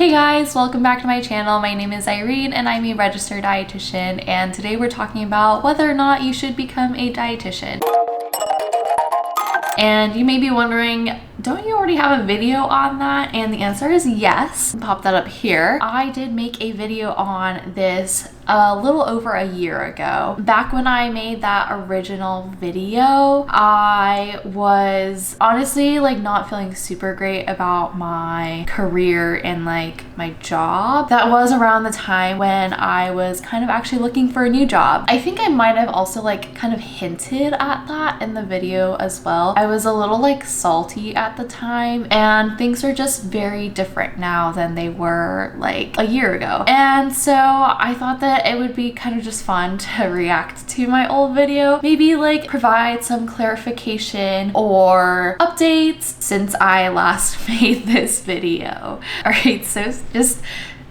Hey guys, welcome back to my channel. My name is Irene and I'm a registered dietitian, and today we're talking about whether or not you should become a dietitian. And you may be wondering, don't you already have a video on that? And the answer is yes. Pop that up here. I did make a video on this a little over a year ago. Back when I made that original video, I was honestly not feeling super great about my career and my job. That was around the time when I was kind of actually looking for a new job. I think I might have also kind of hinted at that in the video as well. I was a little salty at the time, and things are just very different now than they were a year ago. And so I thought that it would be kind of just fun to react to my old video, maybe provide some clarification or updates since I last made this video. All right, so just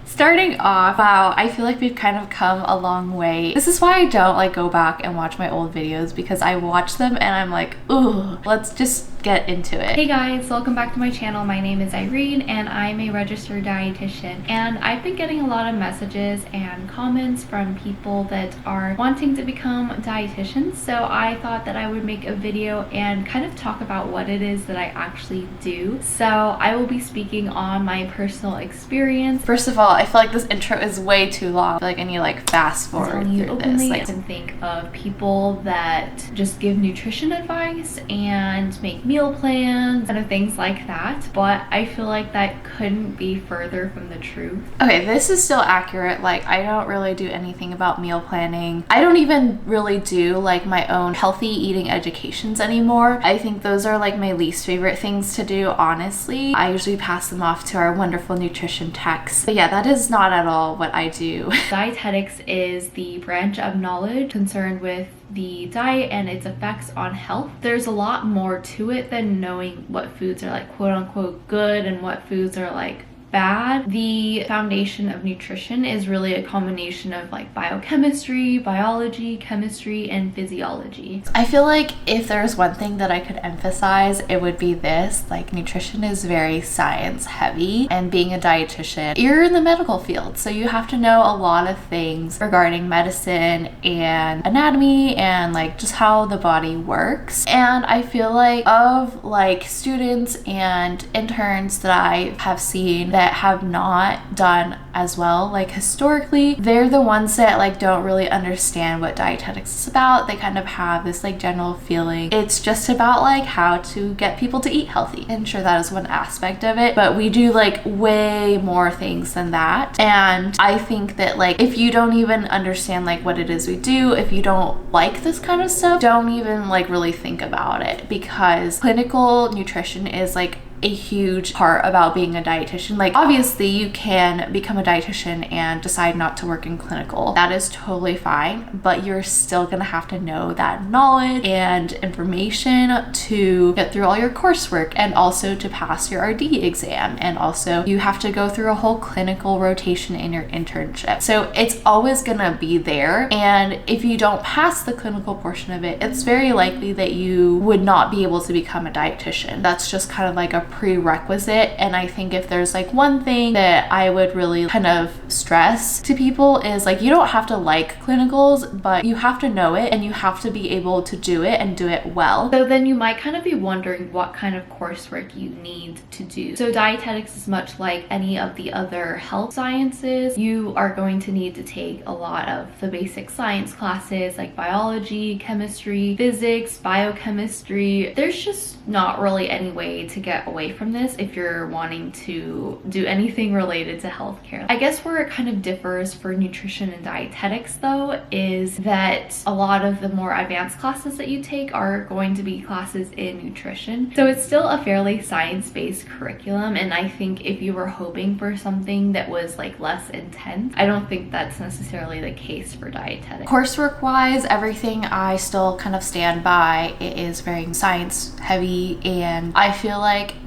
starting off, wow, I feel like we've kind of come a long way. This is why I don't go back and watch my old videos, because I watch them and I'm like, ooh, let's just get into it. Hey guys, welcome back to my channel. My name is Irene and I'm a registered dietitian, and I've been getting a lot of messages and comments from people that are wanting to become dietitians, so I thought that I would make a video and kind of talk about what it is that I actually do. So I will be speaking on my personal experience. First of all, I feel like this intro is way too long. I feel like I need to fast forward through this. I can think of people that just give nutrition advice and make meal plans, kind of things like that, but I feel like that couldn't be further from the truth. Okay, this is still accurate. I don't really do anything about meal planning. I don't even really do my own healthy eating educations anymore. I think those are my least favorite things to do, honestly. I usually pass them off to our wonderful nutrition techs. But yeah, that is not at all what I do. Dietetics is the branch of knowledge concerned with the diet and its effects on health. There's a lot more to it than knowing what foods are quote unquote good and what foods are bad. The foundation of nutrition is really a combination of biochemistry, biology, chemistry, and physiology. I feel like if there's one thing that I could emphasize, it would be this. Nutrition is very science heavy, and being a dietitian, you're in the medical field, so you have to know a lot of things regarding medicine and anatomy and just how the body works. And I feel of students and interns that I have seen that have not done as well historically, they're the ones that don't really understand what dietetics is about. They kind of have this general feeling it's just about how to get people to eat healthy, and sure, that is one aspect of it, but we do way more things than that. And I think that if you don't even understand what it is we do, if you don't like this kind of stuff, don't even really think about it, because clinical nutrition is a huge part about being a dietitian. Obviously you can become a dietitian and decide not to work in clinical. That is totally fine, but you're still gonna have to know that knowledge and information to get through all your coursework, and also to pass your RD exam, and also you have to go through a whole clinical rotation in your internship. So it's always gonna be there, and if you don't pass the clinical portion of it, it's very likely that you would not be able to become a dietitian. That's just kind of a prerequisite. And I think if there's one thing that I would really kind of stress to people is you don't have to like clinicals, but you have to know it and you have to be able to do it and do it well. So then you might kind of be wondering what kind of coursework you need to do. So dietetics is much like any of the other health sciences. You are going to need to take a lot of the basic science classes like biology, chemistry, physics, biochemistry. There's just not really any way to get away from this if you're wanting to do anything related to healthcare. I guess where it kind of differs for nutrition and dietetics though is that a lot of the more advanced classes that you take are going to be classes in nutrition. So it's still a fairly science-based curriculum, and I think if you were hoping for something that was less intense, I don't think that's necessarily the case for dietetics. Coursework wise, everything I still kind of stand by. It is very science heavy, and I feel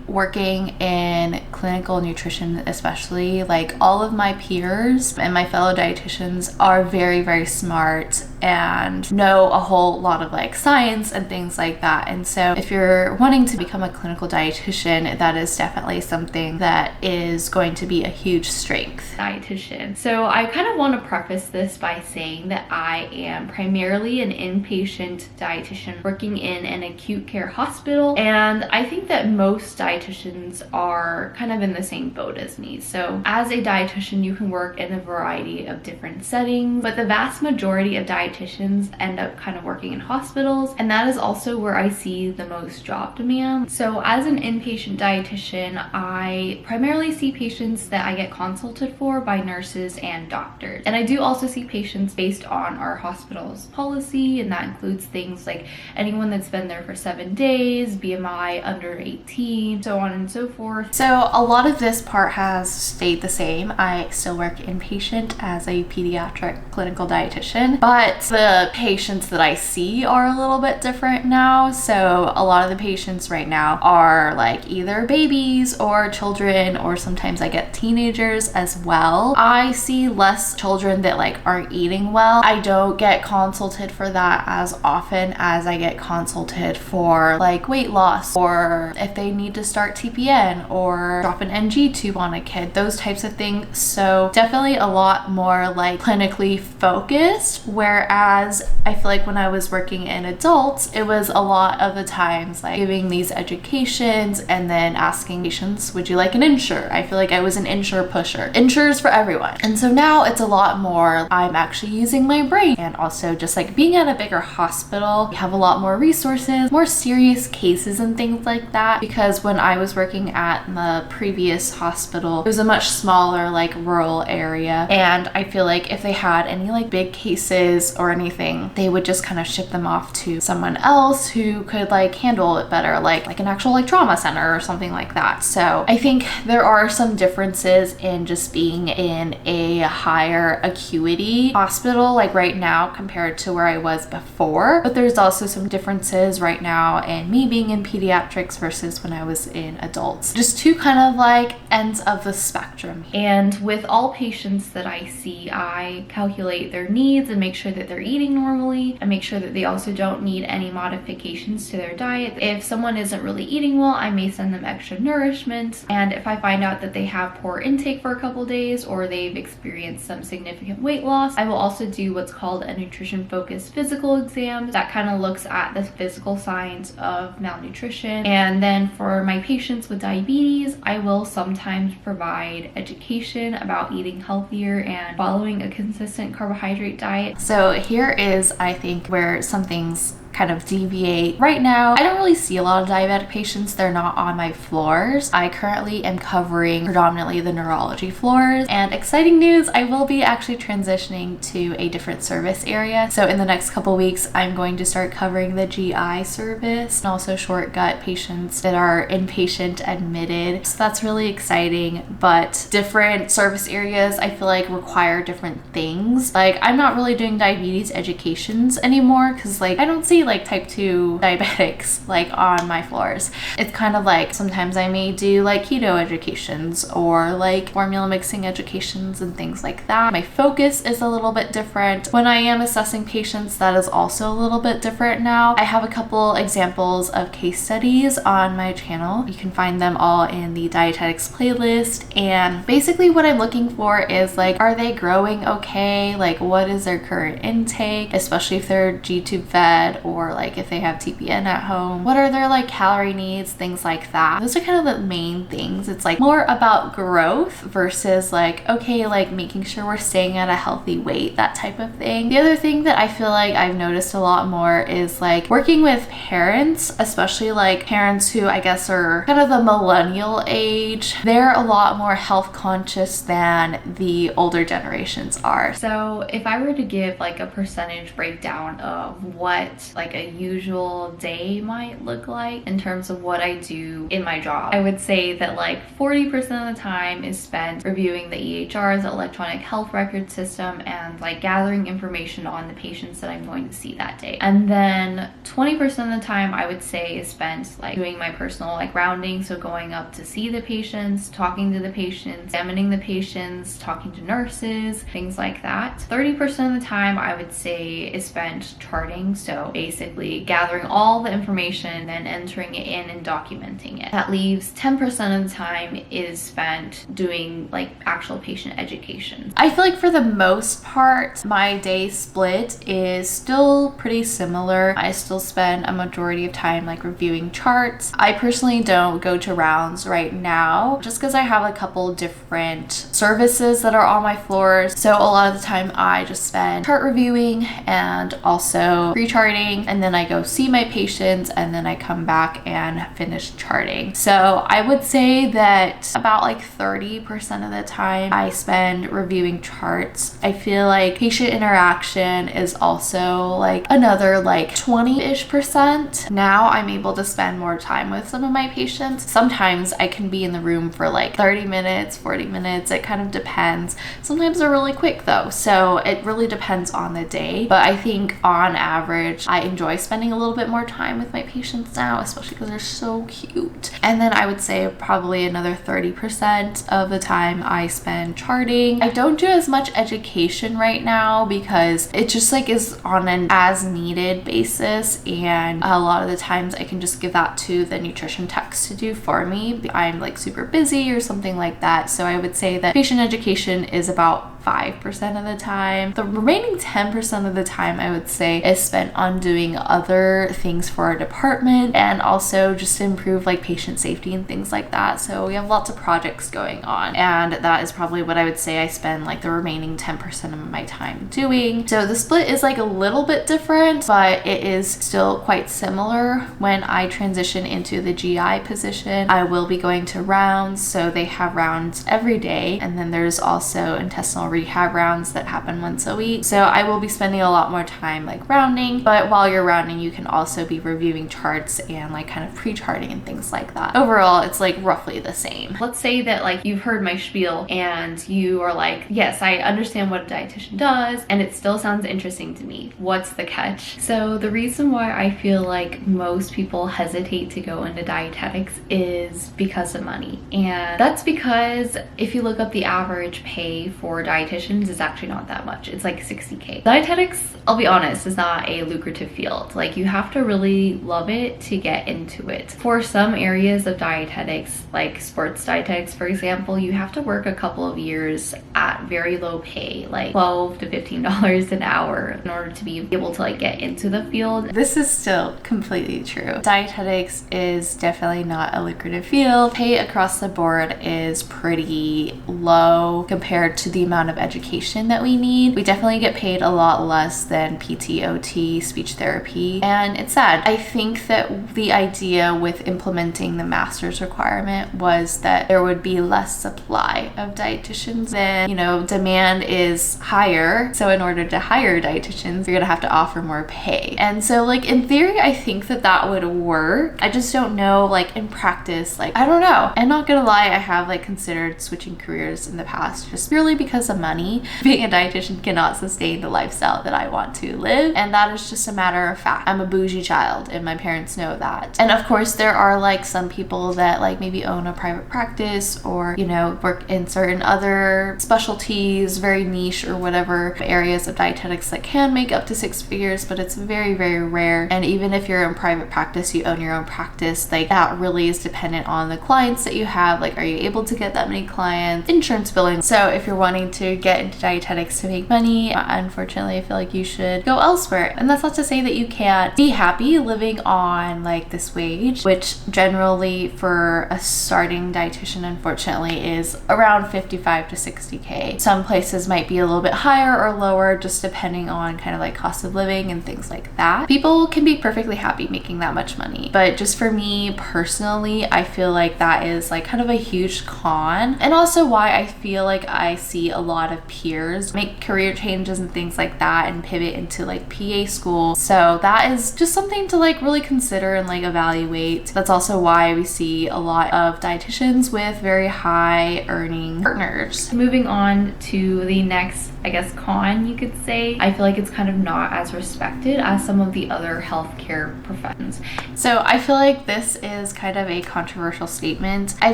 working in clinical nutrition, especially, like all of my peers and my fellow dietitians are very, very smart and know a whole lot of like science and things like that. And so if you're wanting to become a clinical dietitian, that is definitely something that is going to be a huge strength. Dietitian. So I kind of want to preface this by saying that I am primarily an inpatient dietitian working in an acute care hospital, and I think that most dietitians are kind of in the same boat as me. So as a dietitian, you can work in a variety of different settings, but the vast majority of dietitians end up kind of working in hospitals, and that is also where I see the most job demand. So as an inpatient dietitian, I primarily see patients that I get consulted for by nurses and doctors. And I do also see patients based on our hospital's policy, and that includes things like anyone that's been there for 7 days, BMI under 18, so on and so forth. So a lot of this part has stayed the same. I still work inpatient as a pediatric clinical dietitian, but the patients that I see are a little bit different now. So a lot of the patients right now are like either babies or children, or sometimes I get teenagers as well. I see less children that like aren't eating well. I don't get consulted for that as often as I get consulted for like weight loss, or if they need to start TPN or drop an NG tube on a kid, those types of things. So definitely a lot more like clinically focused, whereas I feel like when I was working in adults, it was a lot of the times like giving these educations and then asking patients, would you like an insure? I feel like I was an insure pusher. Insures for everyone. And so now it's a lot more, I'm actually using my brain. And also just like being at a bigger hospital, we have a lot more resources, more serious cases and things like that. Because when I was working at the previous hospital, it was a much smaller like rural area. And I feel like if they had any like big cases or anything, they would just kind of ship them off to someone else who could like handle it better, like an actual like trauma center or something like that. So I think there are some differences in just being in a higher acuity hospital like right now compared to where I was before, but there's also some differences right now in me being in pediatrics versus when I was in adults. Just two kind of like ends of the spectrum. And with all patients that I see, I calculate their needs and make sure that they're eating normally, and make sure that they also don't need any modifications to their diet. If someone isn't really eating well, I may send them extra nourishment, and if I find out that they have poor intake for a couple days or they've experienced some significant weight loss, I will also do what's called a nutrition focused physical exam that kind of looks at the physical signs of malnutrition. And then for my patients with diabetes, I will sometimes provide education about eating healthier and following a consistent carbohydrate diet. So here is, I think, where some things kind of deviate. Right now, I don't really see a lot of diabetic patients. They're not on my floors. I currently am covering predominantly the neurology floors, and exciting news, I will be actually transitioning to a different service area. So in the next couple weeks, I'm going to start covering the GI service and also short gut patients that are inpatient admitted. So that's really exciting, but different service areas I feel like require different things. Like I'm not really doing diabetes educations anymore because like I don't see like type 2 diabetics like on my floors. It's kind of like sometimes I may do like keto educations or like formula mixing educations and things like that. My focus is a little bit different. When I am assessing patients, that is also a little bit different now. I have a couple examples of case studies on my channel. You can find them all in the dietetics playlist, and basically what I'm looking for is like, are they growing okay? Like what is their current intake, especially if they're G-tube fed or like if they have TPN at home? What are their like calorie needs, things like that. Those are kind of the main things. It's like more about growth versus like, okay, like making sure we're staying at a healthy weight, that type of thing. The other thing that I feel like I've noticed a lot more is like working with parents, especially like parents who I guess are kind of the millennial age. They're a lot more health conscious than the older generations are. So if I were to give like a percentage breakdown of what like like a usual day might look like in terms of what I do in my job, I would say that like 40% of the time is spent reviewing the EHRs, the electronic health record system, and like gathering information on the patients that I'm going to see that day. And then 20% of the time I would say is spent like doing my personal like rounding, so going up to see the patients, talking to the patients, examining the patients, talking to nurses, things like that. 30% of the time I would say is spent charting, so basically gathering all the information, then entering it in and documenting it. That leaves 10% of the time is spent doing like actual patient education. I feel like for the most part, my day split is still pretty similar. I still spend a majority of time like reviewing charts. I personally don't go to rounds right now just because I have a couple different services that are on my floors. So a lot of the time I just spend chart reviewing and also pre-charting, and then I go see my patients, and then I come back and finish charting. So I would say that about like 30% of the time I spend reviewing charts. I feel like patient interaction is also like another like 20-ish%. Now I'm able to spend more time with some of my patients. Sometimes I can be in the room for like 30 minutes, 40 minutes. It kind of depends. Sometimes they're really quick though. So it really depends on the day. But I think on average, I enjoy spending a little bit more time with my patients now, especially because they're so cute. And then I would say probably another 30% of the time I spend charting. I don't do as much education right now because it just like is on an as needed basis, and a lot of the times I can just give that to the nutrition techs to do for me. I'm like super busy or something like that. So I would say that patient education is about 5% of the time. The remaining 10% of the time I would say is spent on doing other things for our department, and also just to improve like patient safety and things like that. So we have lots of projects going on, and that is probably what I would say I spend like the remaining 10% of my time doing. So the split is like a little bit different, but it is still quite similar. When I transition into the GI position, I will be going to rounds. So they have rounds every day, and then there's also intestinal rehab rounds that happen once a week. So I will be spending a lot more time like rounding, but while you're rounding, you can also be reviewing charts and like kind of pre-charting and things like that. Overall, it's like roughly the same. Let's say that like you've heard my spiel and you are like, yes, I understand what a dietitian does, and it still sounds interesting to me. What's the catch? So the reason why I feel like most people hesitate to go into dietetics is because of money. And that's because if you look up the average pay for dietitians, it's actually not that much. It's like 60K. Dietetics, I'll be honest, is not a lucrative field. Like you have to really love it to get into it. For some areas of dietetics, like sports dietetics, for example, you have to work a couple of years at very low pay, like $12 to $15 an hour in order to be able to like get into the field. This is still completely true. Dietetics is definitely not a lucrative field. Pay across the board is pretty low compared to the amount of education that we need. We definitely get paid a lot less than PT, OT, speech therapy, and it's sad. I think that the idea with implementing the master's requirement was that there would be less supply of dietitians. Then, you know, demand is higher. So in order to hire dietitians, you're gonna have to offer more pay. And so like in theory, I think that that would work. I just don't know like in practice, like I don't know. I'm not gonna lie, I have like considered switching careers in the past just purely because of money. Being a dietitian cannot sustain the lifestyle that I want to live, and that is just a matter of fact. I'm a bougie child and my parents know that. And of course there are like some people that like maybe own a private practice or, you know, work in certain other specialties, very niche or whatever areas of dietetics that can make up to 6 figures, but it's very, very rare. And even if you're in private practice, you own your own practice, like that really is dependent on the clients that you have. Like, are you able to get that many clients? Insurance billing. So if you're wanting to get into dietetics to make money, unfortunately, I feel like you should go elsewhere. And that's not to say that you can't be happy living on like this wage, which generally for a starting dietitian, unfortunately, is around 55 to 60K. Some places might be a little bit higher or lower, just depending on kind of like cost of living and things like that. People can be perfectly happy making that much money. But just for me personally, I feel like that is like kind of a huge con, and also why I feel like I see a lot lot of peers make career changes and things like that and pivot into like PA school. So that is just something to like really consider and like evaluate. That's also why we see a lot of dietitians with very high earning partners. Moving on to the next, I guess, con, you could say. I feel like it's kind of not as respected as some of the other healthcare professions. So I feel like this is kind of a controversial statement. I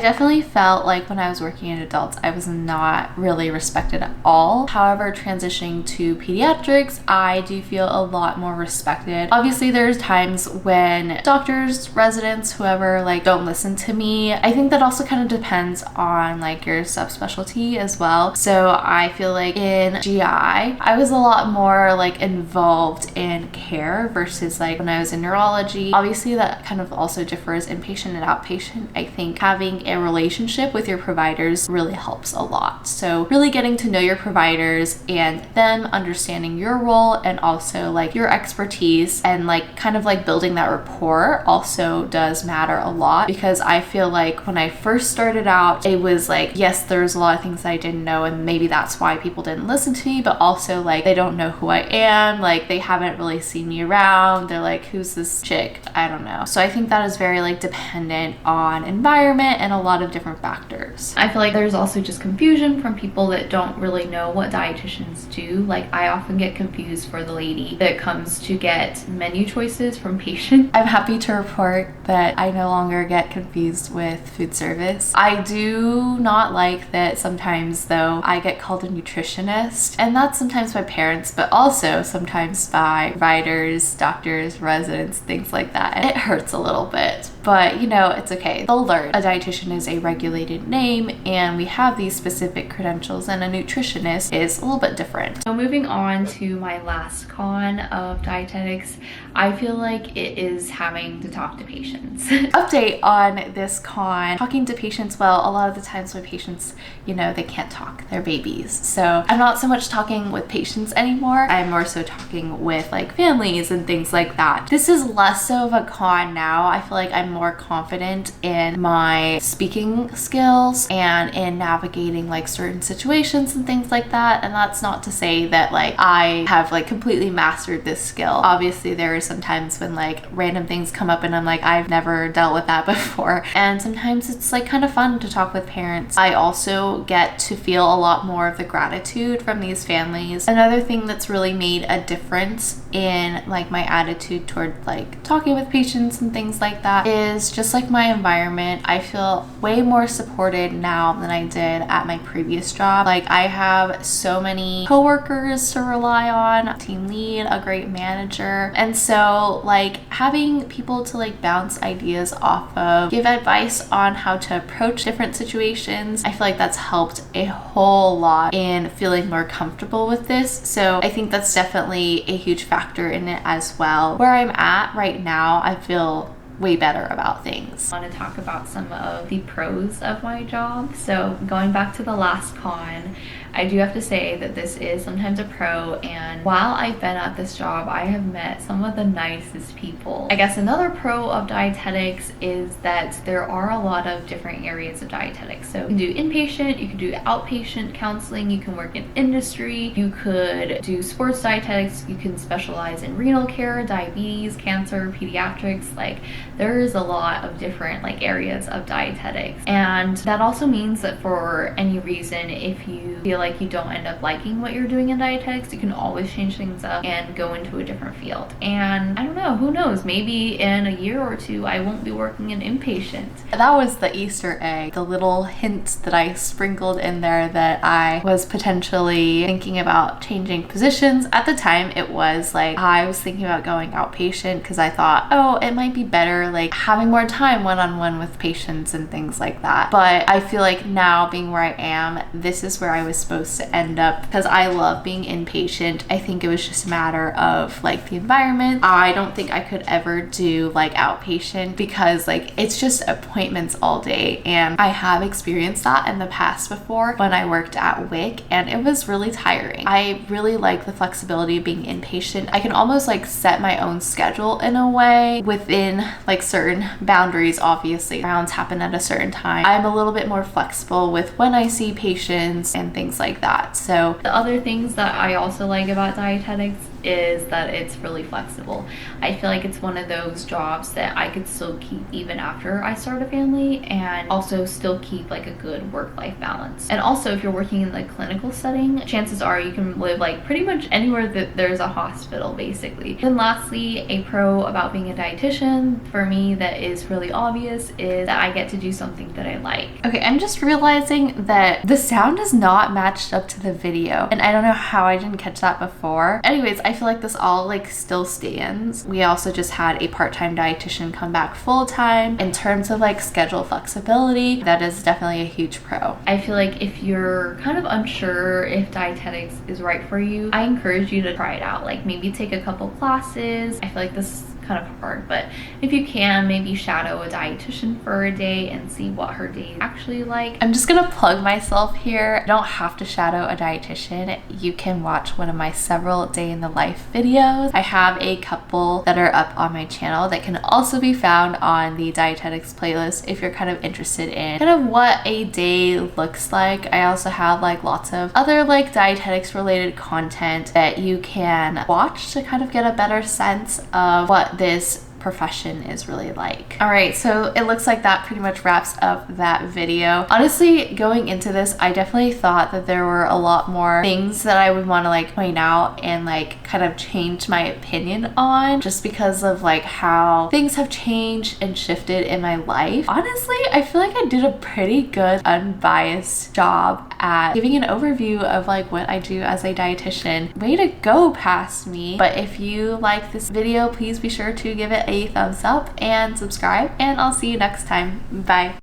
definitely felt like when I was working in adults, I was not really respected at all. However, transitioning to pediatrics, I do feel a lot more respected. Obviously, there's times when doctors, residents, whoever, like don't listen to me. I think that also kind of depends on like your subspecialty as well. So I feel like in GI, I was a lot more like involved in care versus like when I was in neurology. Obviously, that kind of also differs inpatient and outpatient. I think having a relationship with your providers really helps a lot. So really getting to know your providers and them understanding your role and also like your expertise and like kind of like building that rapport also does matter a lot, because I feel like when I first started out, it was like, yes, there's a lot of things I didn't know and maybe that's why people didn't listen to me, but also like they don't know who I am, like they haven't really seen me around, they're like, who's this chick? I don't know. So I think that is very like dependent on environment and a lot of different factors. I feel like there's also just confusion from people that don't really know what dietitians do. Like I often get confused for the lady that comes to get menu choices from patients. I'm happy to report that I no longer get confused with food service. I do not like that sometimes though I get called a nutritionist, and that's sometimes by parents, but also sometimes by providers, doctors, residents, things like that. And it hurts a little bit, but you know, it's okay. They'll learn. A dietitian is a regulated name and we have these specific credentials, and a nutritionist is a little bit different. So moving on to my last con of dietetics, I feel like it is having to talk to patients. Update on this con, talking to patients. Well, a lot of the times when patients, you know, they can't talk, they're babies. So I'm not so much talking with patients anymore. I'm more so talking with like families and things like that. This is less so of a con now. I feel like I'm more confident in my speaking skills and in navigating like certain situations and things like that. And that's not to say that like I have like completely mastered this skill. Obviously, there are some times when like random things come up and I'm like, I've never dealt with that before. And sometimes it's like kind of fun to talk with parents. I also get to feel a lot more of the gratitude from these families. Another thing that's really made a difference in like my attitude toward like talking with patients and things like that is just like my environment. I feel way more supported now than I did at my previous job. Like I have so many coworkers to rely on, team lead, a great manager. And so like having people to like bounce ideas off of, give advice on how to approach different situations, I feel like that's helped a whole lot in feeling more comfortable with this. So I think that's definitely a huge factor in it as well. Where I'm at right now, I feel way better about things. I want to talk about some of the pros of my job. So going back to the last con, I do have to say that this is sometimes a pro, and while I've been at this job, I have met some of the nicest people. I guess another pro of dietetics is that there are a lot of different areas of dietetics. So you can do inpatient, you can do outpatient counseling, you can work in industry, you could do sports dietetics, you can specialize in renal care, diabetes, cancer, pediatrics. Like there is a lot of different like areas of dietetics, and that also means that for any reason, if you feel like you don't end up liking what you're doing in dietetics, you can always change things up and go into a different field. And I don't know, who knows, maybe in a year or two I won't be working in inpatient. That was the Easter egg, the little hint that I sprinkled in there that I was potentially thinking about changing positions. At the time, it was like I was thinking about going outpatient because I thought, oh, it might be better like having more time one-on-one with patients and things like that. But I feel like now, being where I am, this is where I was supposed to end up, because I love being inpatient. I think it was just a matter of like the environment. I don't think I could ever do like outpatient because like it's just appointments all day, and I have experienced that in the past before when I worked at WIC, and it was really tiring. I really like the flexibility of being inpatient. I can almost like set my own schedule in a way within like certain boundaries. Obviously rounds happen at a certain time. I'm a little bit more flexible with when I see patients and things like that. So the other things that I also like about dietetics is that it's really flexible. I feel like it's one of those jobs that I could still keep even after I start a family, and also still keep like a good work-life balance. And also, if you're working in the clinical setting, chances are you can live like pretty much anywhere that there's a hospital, basically. Then lastly, a pro about being a dietitian for me that is really obvious is that I get to do something that I like. Okay, I'm just realizing that the sound is not matched up to the video, and I don't know how I didn't catch that before. Anyways, I feel like this all like still stands. We also just had a part-time dietitian come back full-time. In terms of like schedule flexibility, that is definitely a huge pro. I feel like if you're kind of unsure if dietetics is right for you, I encourage you to try it out. Like maybe take a couple classes. I feel like this is kind of hard, but if you can, maybe shadow a dietitian for a day and see what her day is actually like. I'm just gonna plug myself here. You don't have to shadow a dietitian. You can watch one of my several day in the life videos. I have a couple that are up on my channel that can also be found on the dietetics playlist if you're kind of interested in kind of what a day looks like. I also have like lots of other like dietetics related content that you can watch to kind of get a better sense of what this profession is really like. All right, so it looks like that pretty much wraps up that video. Honestly, going into this, I definitely thought that there were a lot more things that I would want to like point out and like kind of change my opinion on, just because of like how things have changed and shifted in my life. Honestly, I feel like I did a pretty good unbiased job at giving an overview of like what I do as a dietitian. Way to go, past me. But if you like this video, please be sure to give it a thumbs up and subscribe, and I'll see you next time. Bye.